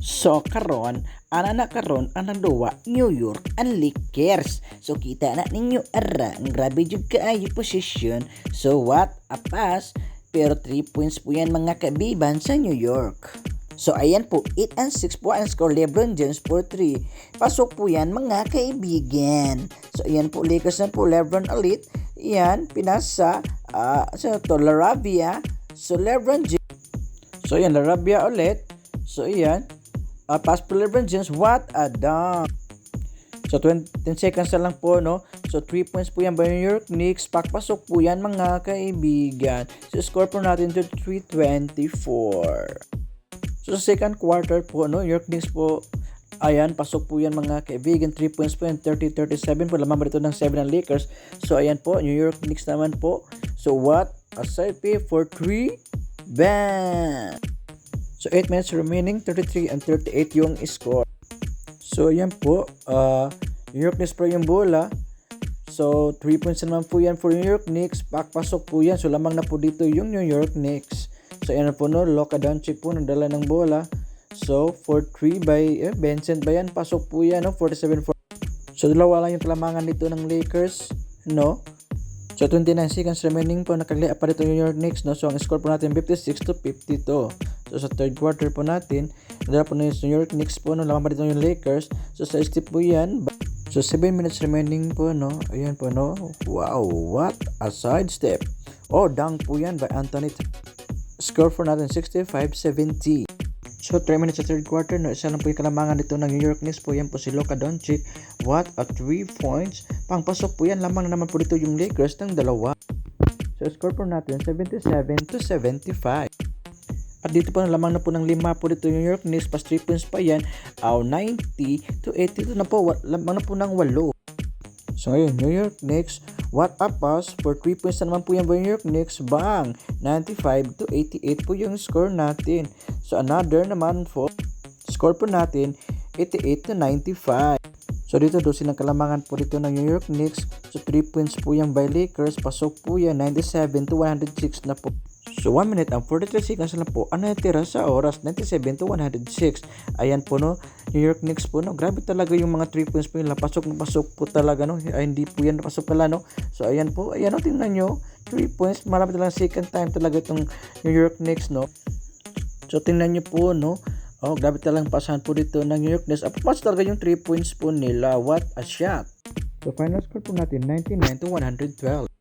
So karon, ana karon ang duwa New York and Lakers. So kita na ninyo ara, grabe jud kaayo position. So what a pass, pero 3 points po yan mga kaibigan sa New York. So ayan po, 8 and 6 po ang score LeBron James for 3. Pasok po yan mga kaibigan. So ayan po, Lakers na po, LeBron ulit. Yan, pinasa to Laravia. So LeBron James. So ayan, Laravia ulit. So ayan, pass po LeBron James, what a dunk. So 10 seconds na lang po, no? So 3 points po yan by New York Knicks. Pakpasok po yan mga kaibigan. So score po natin to 324. So sa second quarter po, no, New York Knicks po, ayan, pasok po yan mga kaibigan. 3 points po yan, 30-37 po. Lamang ba dito ng 7 ng Lakers. So ayan po, New York Knicks naman po. So what a side pay for 3. Bang! So 8 minutes remaining, 33 and 38 yung score. So ayan po, New York Knicks po yung bola. So 3 points naman po yan for New York Knicks. Pakpasok po yan. So lamang na po dito yung New York Knicks. So ayan po, no, Luka Doncic po nagdala ng bola. So 4-3 by Vincent ba yan? Pasok po yan, no, 47-4. So dalawa lang yung kalamangan dito ng Lakers, no. So 29 seconds remaining po, nakaglia pa dito New York Knicks, no. So ang score po natin 56-52. So sa third quarter po natin, nadala po na yung New York Knicks po, no, lamang pa dito yung Lakers. So sa step po yan. So 7 minutes remaining po, no. Ayan po, no. Wow, what a side step. Oh, dunk po yan by Anthony. Score for natin 65-70. So 3 minutes sa third quarter, no, isa lang po yung kalamangan dito ng New York Knicks po. Yan po si Luka Doncic. What a 3 points. Pangpasok po yan, lamang naman po dito yung Lakers ng dalawa. So score po natin 77-75. At dito po lamang na po ng 5 po dito New York Knicks. Pas 3 points pa yan. 90-82 na po. Lamang na po ng 8. So ngayon, New York Knicks, what a pass for 3 points na naman po yan by New York Knicks. Bang! 95-88 po yung score natin. So another naman po, score po natin 88-95. So dito dosin ang kalamangan po dito ng New York Knicks. So 3 points po yan by Lakers. Pasok po yan 97-106 na po. So 1 minute and 43 seconds na po ang natira sa oras, 97-106. Ayan po, no, New York Knicks po, no. Grabe talaga yung mga 3 points po nila. Pasok na pasok po talaga, no. Ay, hindi po yan napasok pala, no. So ayan po, ayan, no, tingnan nyo. 3 points, marami talaga second time talaga itong New York Knicks, no. So tingnan nyo po, no. Oh, grabe talagang pasahan po dito ng New York Knicks. Pasok talaga yung 3 points po nila. What a shot. So final score po natin, 99-112.